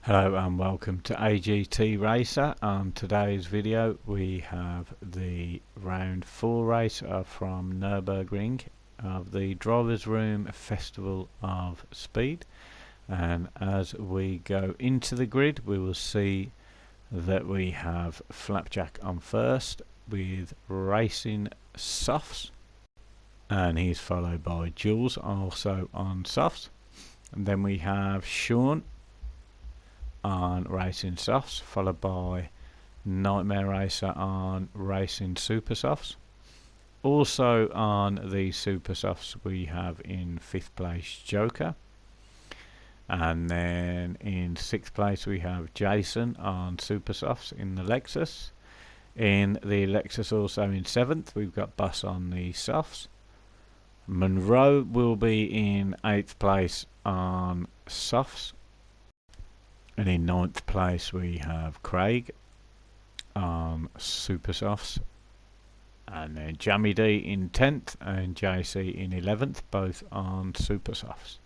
Hello and welcome to AGT Racer. On today's video we have the round 4 race from Nürburgring of the Drivers Room Festival of Speed, and as we go into the grid we will see that we have Flapjack on first with Racing Softs, and he's followed by Jules also on softs, and then we have Sean on Racing Softs, followed by Nightmare Racer on Racing Super Softs. Also on the Super Softs we have in 5th place Joker, and then in 6th place we have Jason on Super Softs in the Lexus. In the Lexus also in 7th we've got Bus on the Softs. Monroe will be in 8th place on Softs. And in 9th place we have Craig on Super Softs, and then Jammy D in 10th and JC in 11th, both on Super Softs.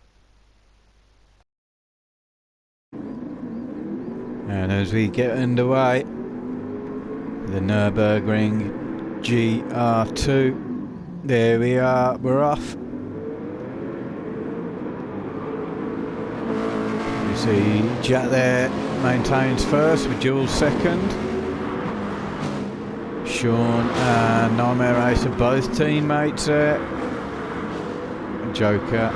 And as we get underway, the Nürburgring GR2, there we are, we're off. You see Jack there maintains first with Jules second. Sean and Nightmare Racer both teammates there. Joker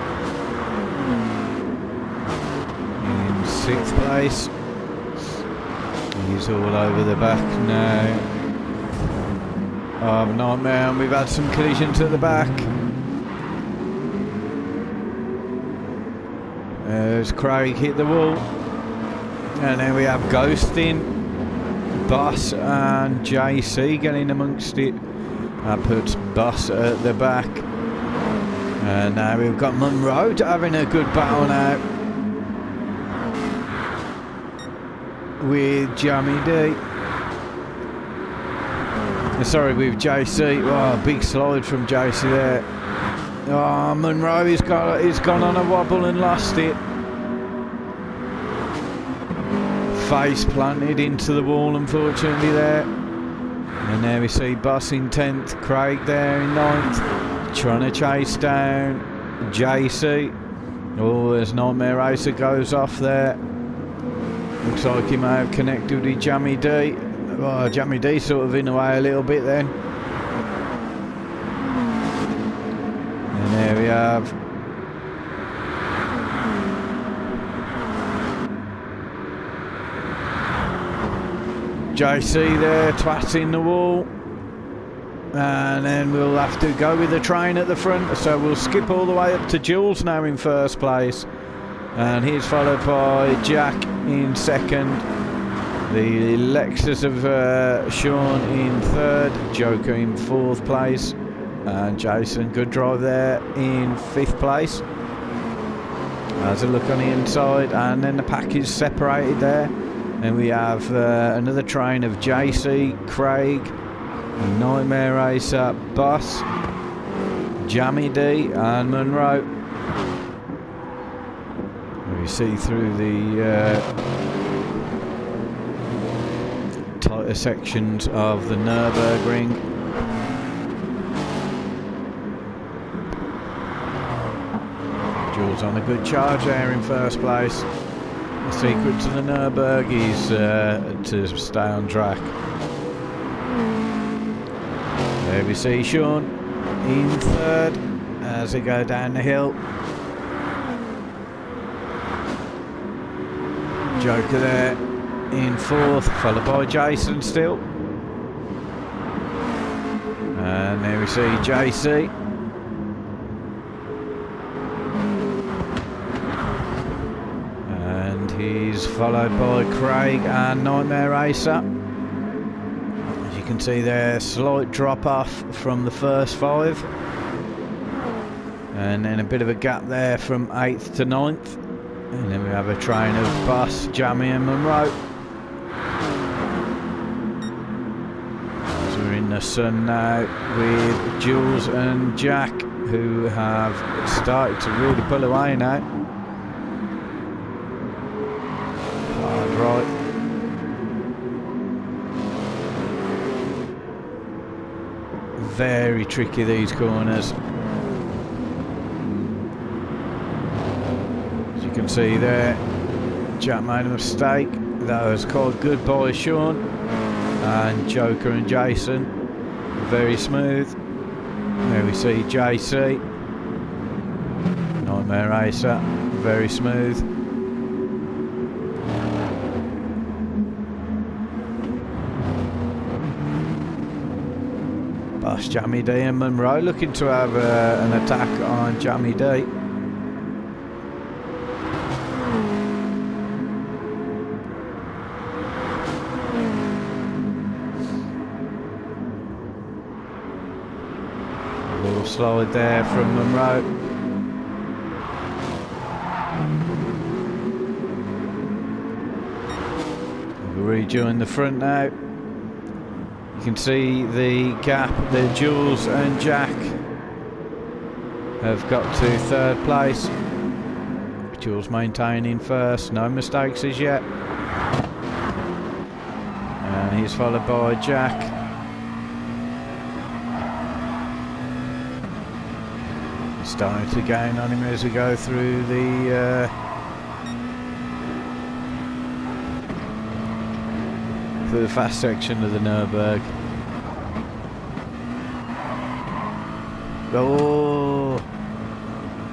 in 6th place. He's all over the back now of Nightmare, and we've had some collisions at the back. As Craig hit the wall, and then we have Ghosting, Boss and JC getting amongst it. That puts Boss at the back, and now we've got Monroe having a good battle now with Jammy D. Sorry, with JC. Oh, big slide from JC there. Oh, Monroe he's gone on a wobble and lost it. Face planted into the wall, unfortunately, there. And there we see Boss in 10th, Craig there in 9th, trying to chase down JC. Oh, as Nightmare Racer goes off there. Looks like he may have connected with Jammy D. Oh, Jammy D sort of in the way a little bit then. And there we have JC there twatting the wall, and then we'll have to go with the train at the front, so we'll skip all the way up to Jules now in 1st place, and he's followed by Jack in 2nd, the Lexus of Sean in 3rd, Joker in 4th place, and Jason, good drive there, in 5th place. Has a look on the inside, and then the pack is separated there. And we have another train of JC, Craig, Nightmare Racer, Boss, Jammy D and Monroe. We see through the tighter sections of the Nürburgring. Jules on a good charge there in 1st place. The secret to the Nürburg is to stay on track. There we see Sean in 3rd as they go down the hill. Joker there in 4th, followed by Jason still. And there we see JC. He's followed by Craig and Nightmare Racer. As you can see there, slight drop off from the first 5, and then a bit of a gap there from 8th to 9th, and then we have a train of Boss, Jammy and Monroe. As we're in the sun now with Jules and Jack, who have started to really pull away now. right. Very tricky, these corners. As you can see there, Jack made a mistake. That was called good by Sean. And Joker and Jason, very smooth. There we see JC, Nightmare Racer, very smooth. Boss Jammy D and Monroe looking to have an attack on Jammy D. Little slide there from Monroe. We'll rejoin the front now. You can see the gap that Jules and Jack have got to third place. Jules maintaining first, no mistakes as yet. And he's followed by Jack. Starting to gain on him as we go through the fast section of the Nürburg. Oh,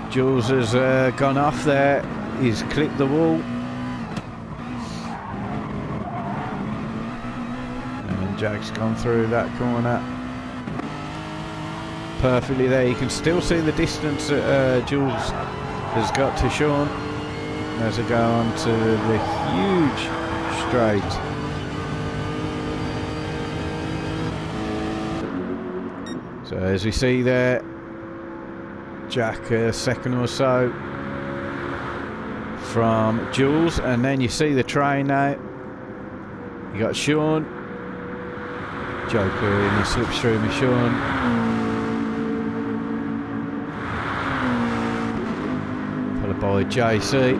Jules has gone off there. He's clipped the wall. And Jack's gone through that corner perfectly there. You can still see the distance that Jules has got to Sean as they go on to the huge straight. So as we see there, Jack a second or so from Jules, and then you see the train now. You got Sean, Joker in the slipstream of Sean. By JC.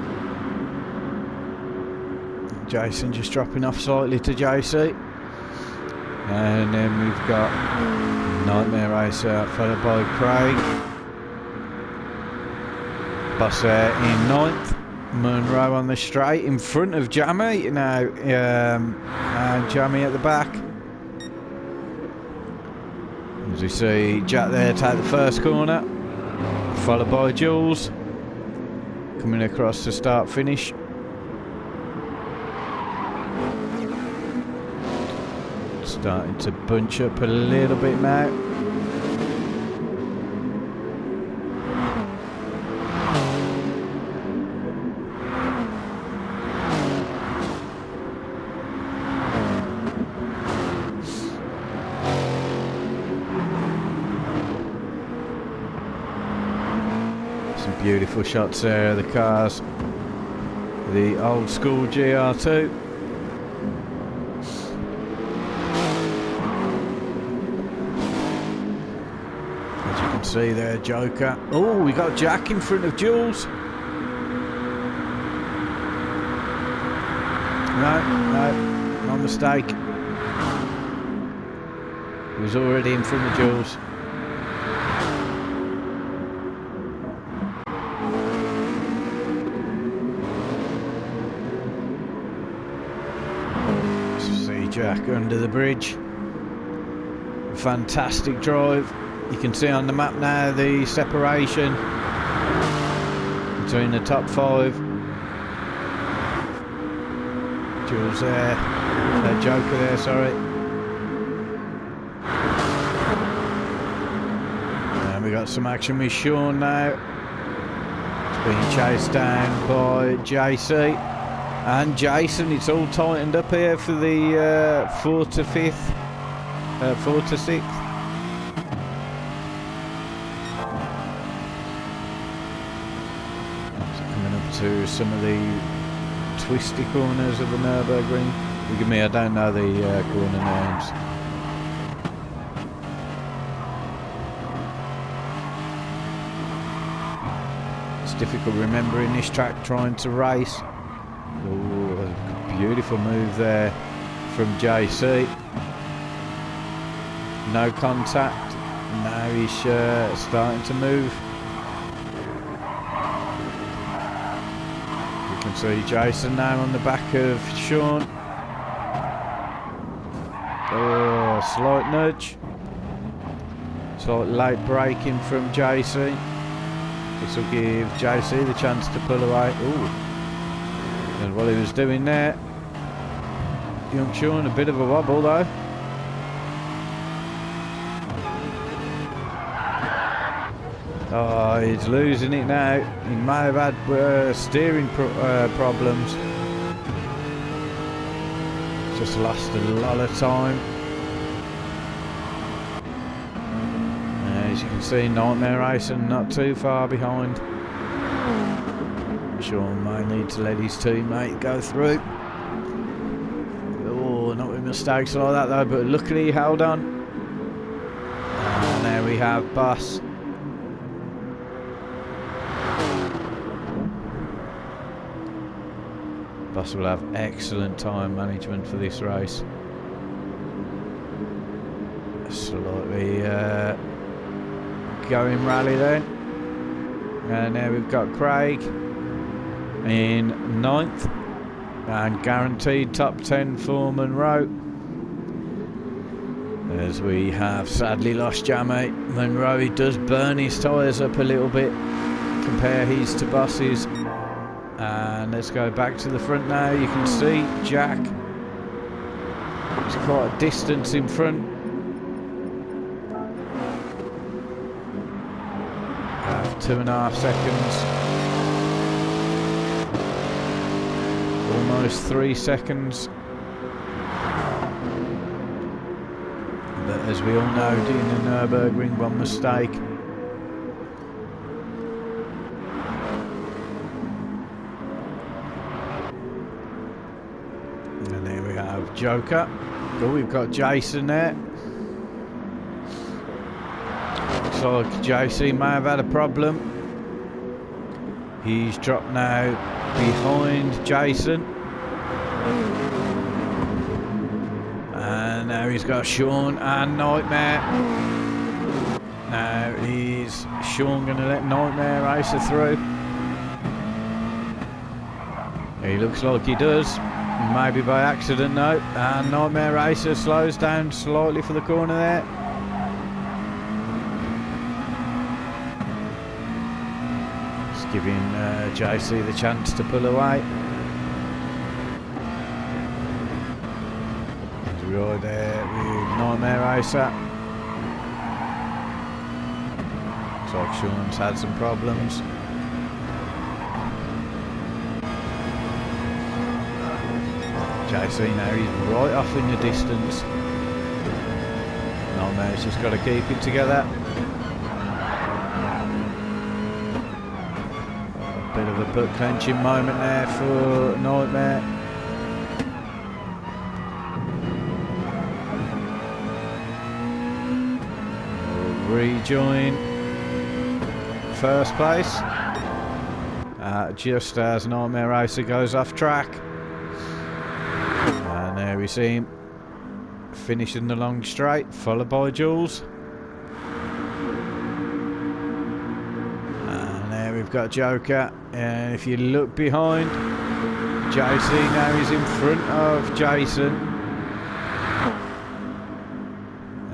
Jason just dropping off slightly to JC. And then we've got Nightmare Racer followed by Craig. Busser in 9th. Monroe on the straight in front of Jammy now. And Jammy at the back. As we see Jack there take the first corner. Followed by Jules. Coming across to start finish. Starting to bunch up a little bit now. Beautiful shots there of the cars. The old school GR2. As you can see there, Joker. Oh, we got Jack in front of Jules. No mistake. He was already in front of Jules. Jack under the bridge. Fantastic drive. You can see on the map now the separation between the top 5. Jules there, Joker there, sorry. And we got some action with Sean now. It's being chased down by JC. And Jason, it's all tightened up here for the 4th to 6th. So coming up to some of the twisty corners of the Nürburgring. Forgive me, I don't know the corner names. It's difficult remembering this track trying to race. Oh, Beautiful move there from JC. No contact. Now he's starting to move. You can see Jason now on the back of Sean. Oh, slight nudge. Slight late braking from JC. This will give JC the chance to pull away. Ooh. And what he was doing there. Young Sean, a bit of a wobble though. Oh, he's losing it now. He may have had steering problems. Just lost a lot of time. As you can see, Nightmare Racing not too far behind. Sean may need to let his teammate go through. Oh, not with mistakes like that though, but luckily he held on. And there we have Boss. Boss will have excellent time management for this race. Slightly going rally then. And now we've got Craig in 9th and guaranteed top 10 for Monroe. As we have sadly lost Jamie. Monroe, he does burn his tyres up a little bit. Compare his to Boss's. And let's go back to the front now. You can see Jack. It's quite a distance in front. Have 2.5 seconds. Almost 3 seconds. But as we all know, doing the Nürburgring, one mistake. And there we have Joker. Oh, we've got Jason there. Looks like JC may have had a problem. He's dropped now behind Jason. And now he's got Sean and Nightmare. Now is Sean going to let Nightmare Racer through? He looks like he does. Maybe by accident, no. And Nightmare Racer slows down slightly for the corner there. Just giving JC the chance to pull away. He's right there with Nightmare Racer. Looks like Sean's had some problems. JC now, he's right off in the distance. Nightmare's just got to keep it together. A bit of a butt clenching moment there for Nightmare. We'll rejoin first place. Just as Nightmare Racer goes off track. And there we see him finishing the long straight, followed by Jules. And there we've got Joker. And if you look behind, JC now is in front of Jason.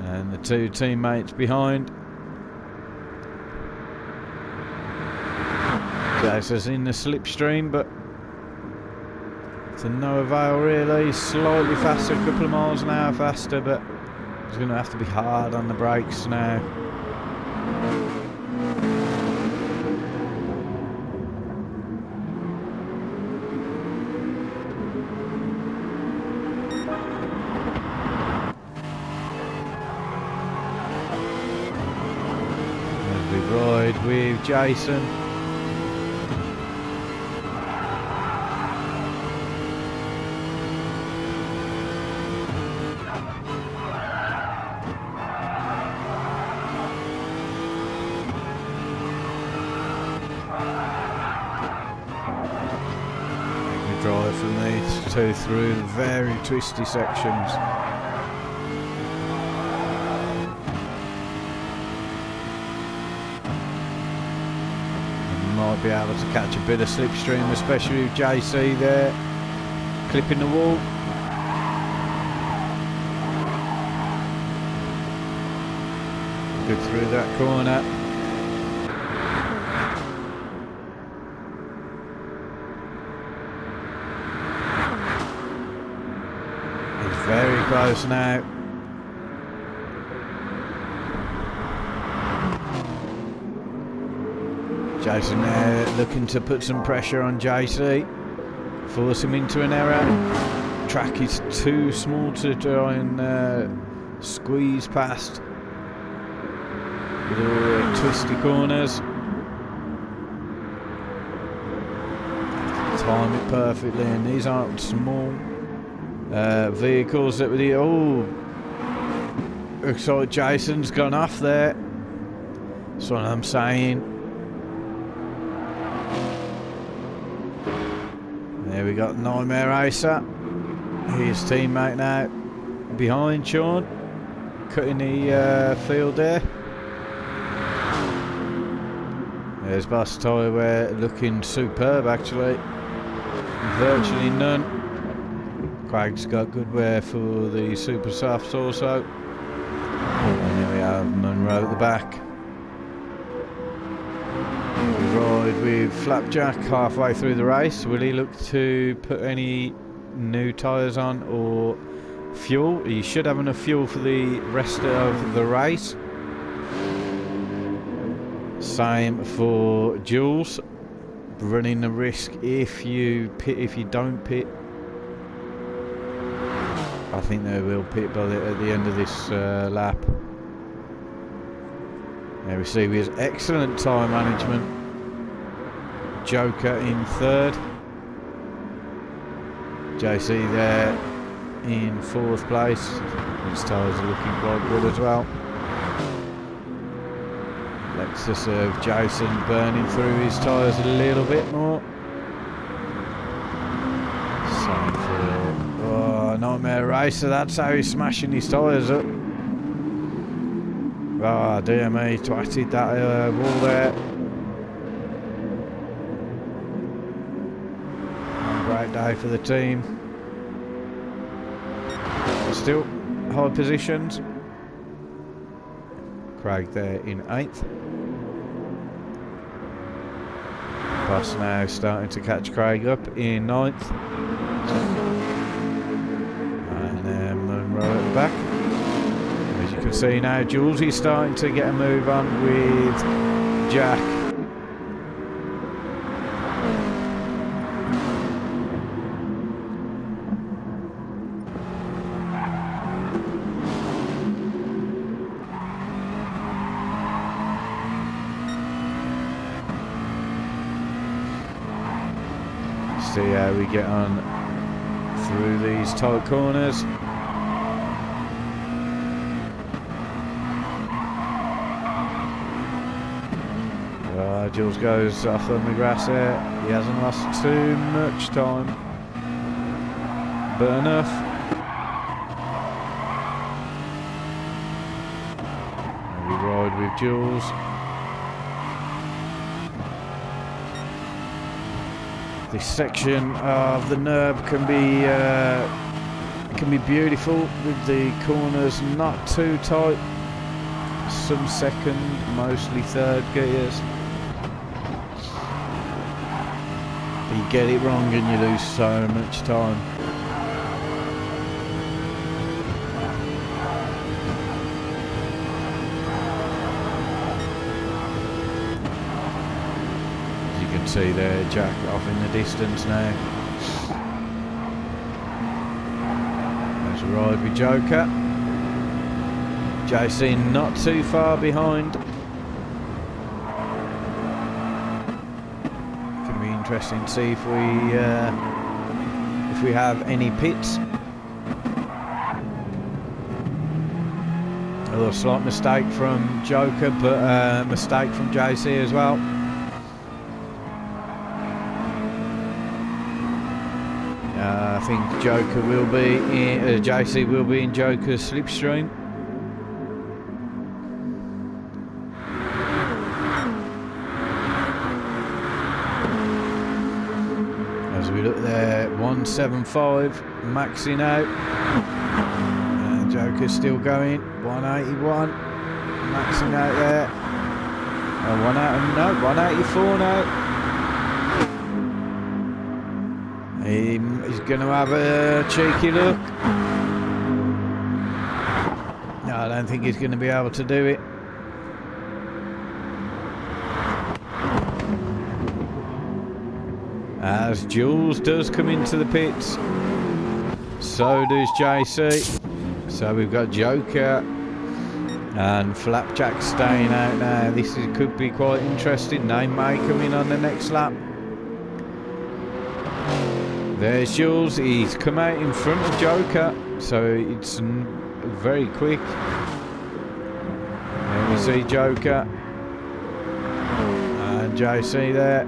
And the two teammates behind. Jason's in the slipstream, but to no avail really. He's slightly faster, a couple of miles an hour faster, but he's going to have to be hard on the brakes now. As we ride with Jason. Drive from the 2 through the very twisty sections. Might be able to catch a bit of slipstream, especially with JC there clipping the wall. Good through that corner. He's very close now. Jason there looking to put some pressure on JC, force him into an error. Track is too small to try and squeeze past with all the twisty corners. Time it perfectly, and these aren't small vehicles that would. Oh, looks like Jason's gone off there. That's what I'm saying. There we got Nightmare Racer, his teammate now behind Sean, cutting the field there. There's Boss Tyre Wear looking superb actually, virtually none. Craig's got good wear for the super softs also. And here we have Monroe at the back. Ride with Flapjack halfway through the race. Will he look to put any new tyres on or fuel? He should have enough fuel for the rest of the race. Same for Jules. Running the risk if you don't pit. I think they will pit at the end of this lap. There we see with his excellent tyre management. Joker in third. JC there in fourth place. His tyres are looking quite good as well. Lexus of Jason burning through his tyres a little bit more. Same for Nightmare Racer. That's how he's smashing his tyres up. Oh dear me, twatted that wall there. Great day for the team. Still high positions. Craig there in 8th. Boss now starting to catch Craig up in 9th. And then Monroe at the back. As you can see now, Jules is starting to get a move on with Jack. See how we get on through these tight corners. Jules goes off on the grass there. He hasn't lost too much time, but enough. We ride with Jules. This section of the NURB can be beautiful with the corners not too tight. Some second, mostly third gears. You get it wrong and you lose so much time. As you can see there, Jack off in the distance now. There's a ride with Joker. JC not too far behind. Interesting to see if we have any pits. A little slight mistake from Joker, but a mistake from JC as well. I think Joker will be in, JC will be in Joker's slipstream. As we look there, 175 maxing out, and Joker's still going. 181 maxing out there. 184 now. He's going to have a cheeky look. No, I don't think he's going to be able to do it. As Jules does come into the pits, so does JC. So we've got Joker and Flapjack staying out now. This could be quite interesting. They may come in on the next lap. There's Jules. He's come out in front of Joker, so it's very quick. There we see Joker and JC there.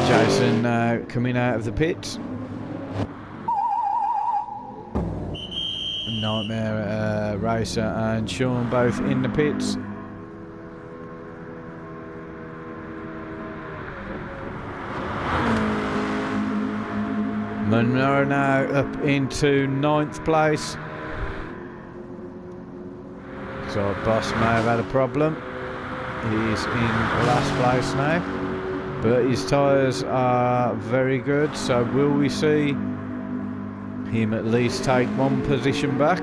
Jason coming out of the pits. Nightmare Racer and Sean both in the pits. Monroe now up into 9th place. So Boss may have had a problem. He's in last place now, but his tyres are very good, so will we see him at least take one position back?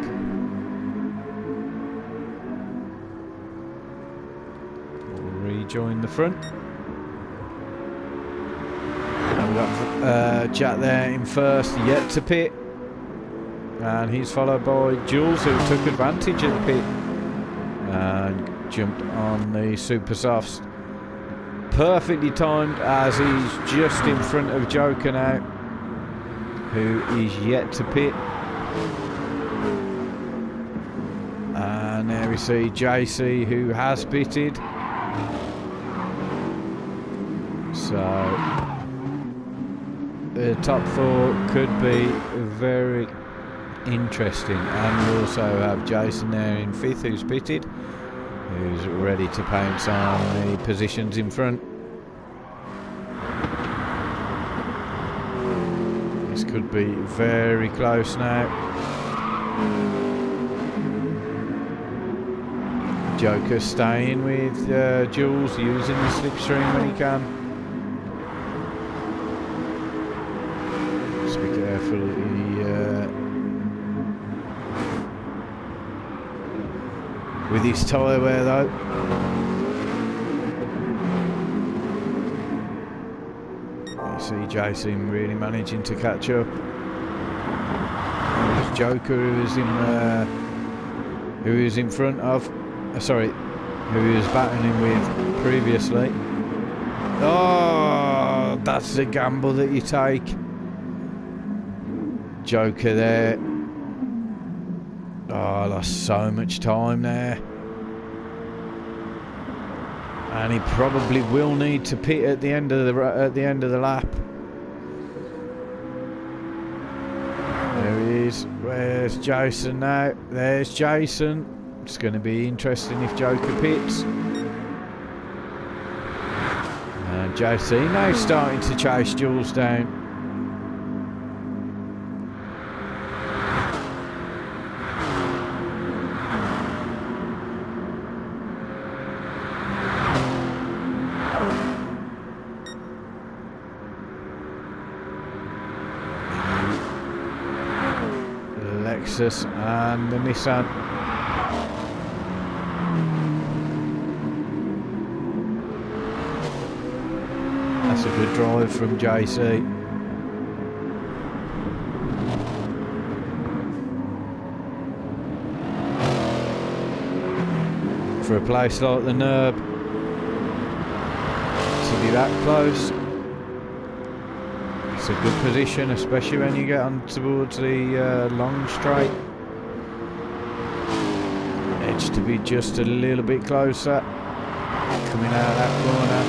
We'll rejoin the front. And we've got Jack there in first, yet to pit, and he's followed by Jules, who took advantage of the pit and jumped on the super softs. Perfectly timed, as he's just in front of Joker now, who is yet to pit. And there we see JC, who has pitted. So the top 4 could be very interesting. And we also have Jason there in 5th, who's pitted, who's ready to pounce on the positions in front. This could be very close now. Joker staying with Jules, using the slipstream when he can. Just be careful. With his tyre wear though. You see Jason really managing to catch up. There's Joker, who is in front of, sorry, who he was battling with previously. Oh, that's the gamble that you take. Joker there. Oh, I lost so much time there. And he probably will need to pit at the end of the lap. There he is. Where's Jason now? There's Jason. It's going to be interesting if Joker pits. And JC now starting to chase Jules down. Lexus and the Nissan. That's a good drive from JC. For a place like the Nurb to be that close, it's a good position, especially when you get on towards the long straight. Edge to be just a little bit closer. Coming out of that corner.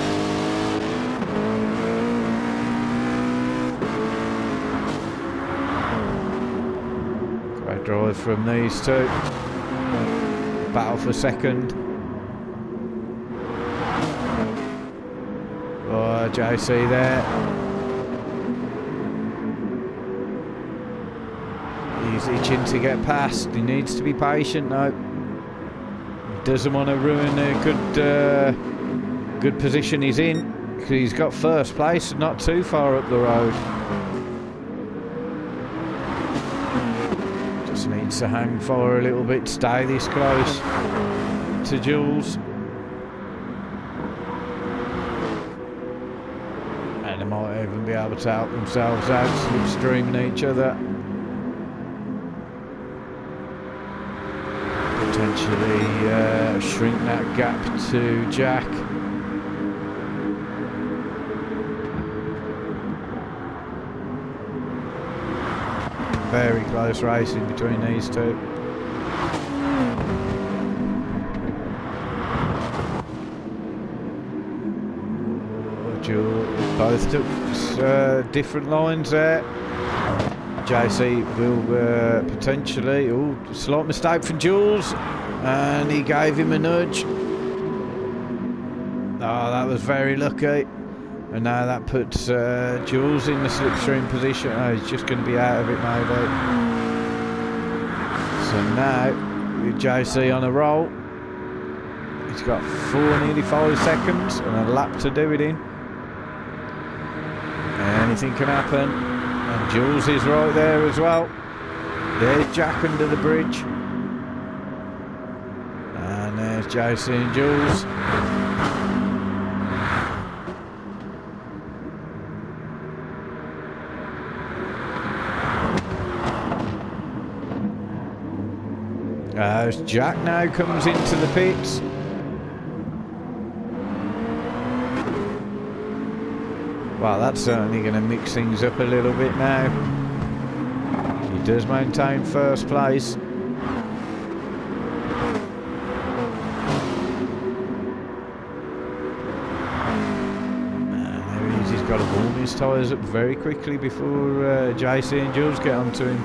drive from these two. Battle for second. Oh, JC there. He's itching to get past. He needs to be patient though. He doesn't want to ruin a good position he's in. Because he's got first place, not too far up the road. Just needs to hang fire a little bit, stay this close to Jules. And they might even be able to help themselves out, slipstreaming each other. Potentially shrink that gap to Jack. Very close racing between these two. Both took different lines there. JC will potentially... Oh, slight mistake from Jules. And he gave him a nudge. Oh, that was very lucky. And now that puts Jules in the slipstream position. Oh, he's just going to be out of it maybe. So now, with JC on a roll, he's got nearly 5 seconds and a lap to do it in. Anything can happen. And Jules is right there as well. There's Jack under the bridge. And there's JC and Jules. As Jack now comes into the pits. Well, that's certainly going to mix things up a little bit now. He does maintain first place. And there he is. He's got to warm his tyres up very quickly before JC and Jules get onto him.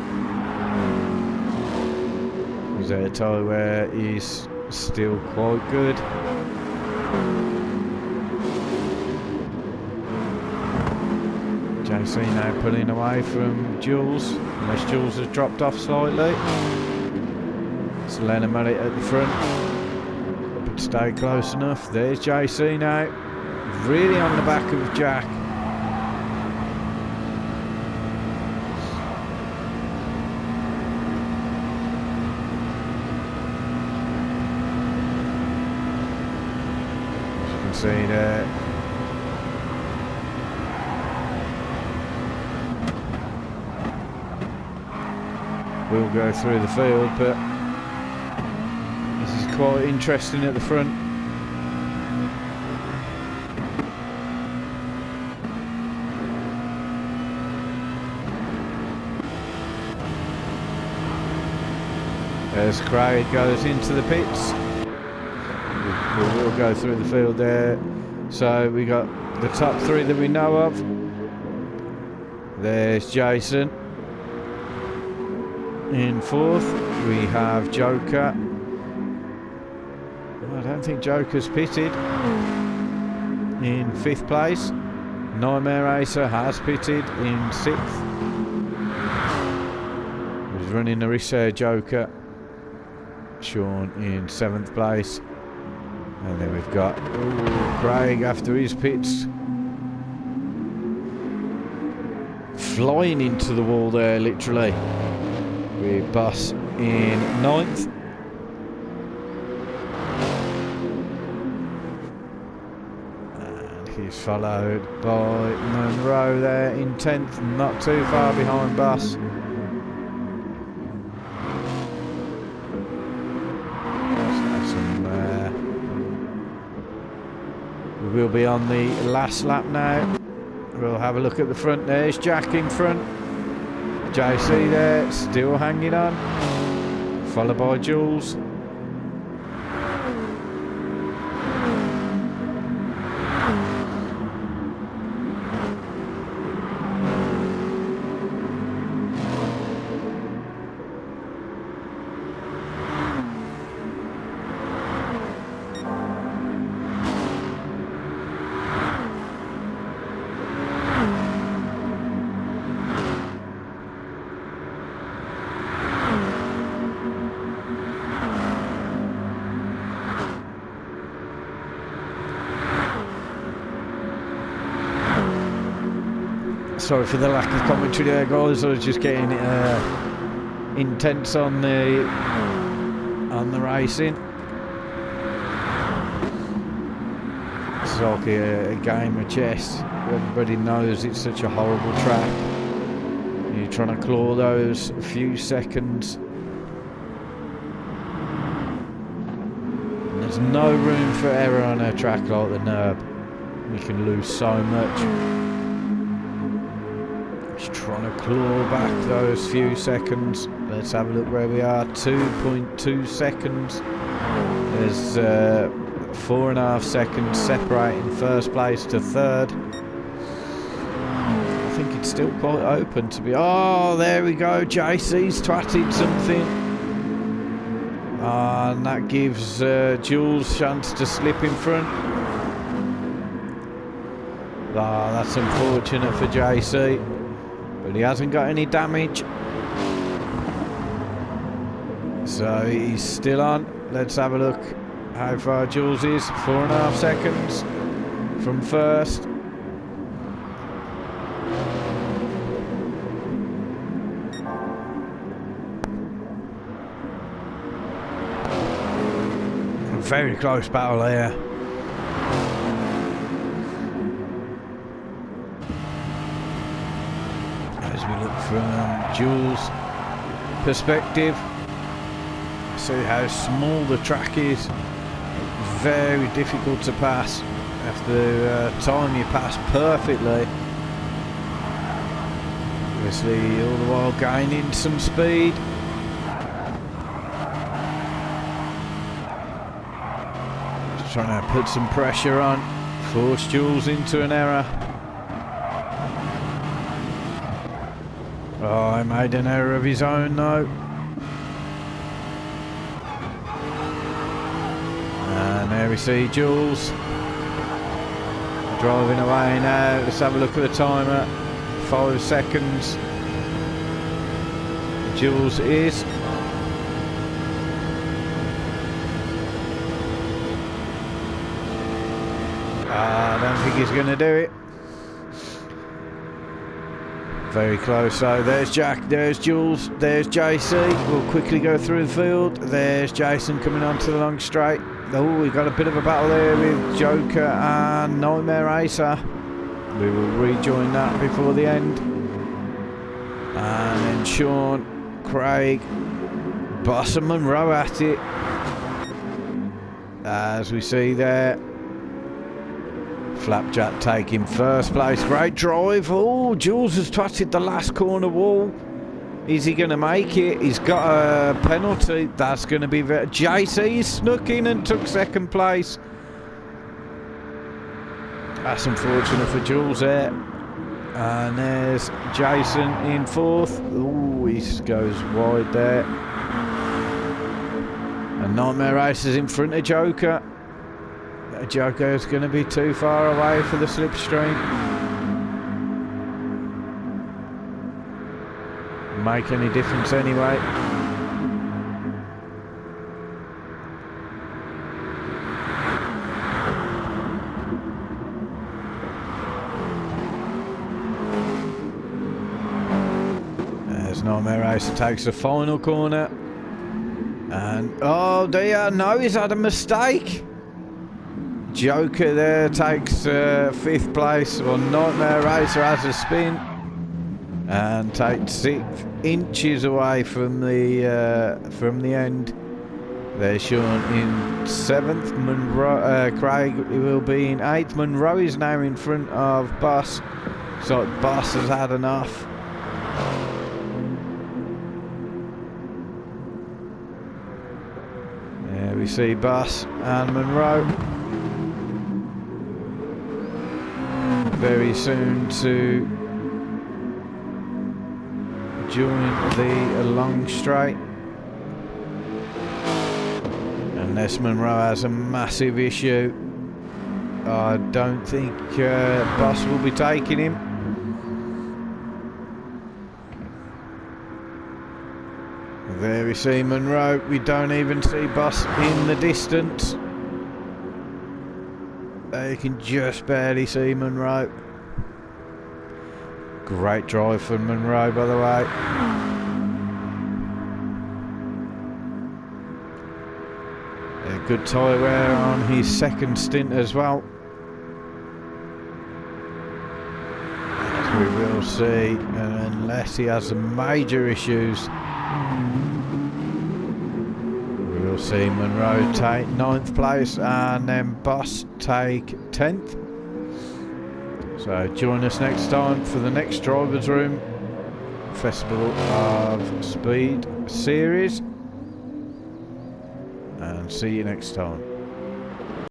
His air tyre wear is still quite good. JC now pulling away from Jules, unless Jules has dropped off slightly. It's Lennon Mullet at the front, but stay close enough. There's JC now, really on the back of Jack. See there. We'll go through the field, but this is quite interesting at the front. As Craig goes into the pits. We will go through the field there. So we got the top 3 that we know of. There's Jason in 4th. We have Joker. I don't think Joker's pitted. In 5th place. Nightmare Racer has pitted in 6th. He's running the risk there, Joker. Sean in 7th place. And then we've got Craig after his pits. Flying into the wall there, literally. With Boss in 9th. And he's followed by Monroe there in 10th, not too far behind Boss. We'll be on the last lap now. We'll have a look at the front. There's Jack in front. JC there, still hanging on. Followed by Jules. Sorry for the lack of commentary there, guys. I was just getting intense on the racing. It's like a game of chess. Everybody knows it's such a horrible track. You're trying to claw those few seconds. And there's no room for error on a track like the NURB. You can lose so much. Just trying to claw back those few seconds. Let's have a look where we are. 2.2 seconds. There's 4.5 seconds separating first place to third. I think it's still quite open to be. Oh, there we go. JC's twatted something. And that gives Jules a chance to slip in front. Ah, that's unfortunate for JC. But he hasn't got any damage. So he's still on. Let's have a look how far Jules is. 4.5 seconds from first. A very close battle there. As we look from Jules' perspective, see how small the track is. Very difficult to pass. Have to time your pass perfectly. Obviously, all the while gaining some speed. Just trying to put some pressure on, force Jules into an error. Oh, he made an error of his own though. And there we see Jules driving away now. Let's have a look at the timer. 5 seconds. Jules is. I don't think he's going to do it. Very close. So there's Jack, there's Jules, there's JC. We'll quickly go through the field. There's Jason coming onto the long straight. Oh, we've got a bit of a battle there with Joker and Nightmare Racer. We will rejoin that before the end. And then Sean, Craig, Boss and Monroe at it. As we see there. Flapjack taking first place. Great drive. Oh, Jules has twatted the last corner wall. Is he going to make it? He's got a penalty. That's going to be very... JC snuck in and took second place. That's unfortunate for Jules there. And there's Jason in fourth. Oh, he goes wide there. And Nightmare Racer's in front of Joker. Joker's going to be too far away for the slipstream. Make any difference anyway. As Nightmare Racer takes the final corner. And oh dear, no, he's had a mistake. Joker there takes 5th place. Well, Nightmare Racer has a spin and takes 6 inches away from the end. There's Sean in 7th. Monroe, Craig will be in 8th. Monroe is now in front of Boss. So Boss has had enough. There we see Boss and Monroe. Very soon to join the long straight. Unless Monroe has a massive issue, I don't think Boss will be taking him. There we see Monroe. We don't even see Boss in the distance. You can just barely see Monroe. Great drive from Monroe, by the way. A good tyre wear on his second stint as well. As we will see, unless he has some major issues, we will see Monroe take 9th place and then Boss take 10th. So join us next time for the next Drivers Room Festival of Speed series, and see you next time.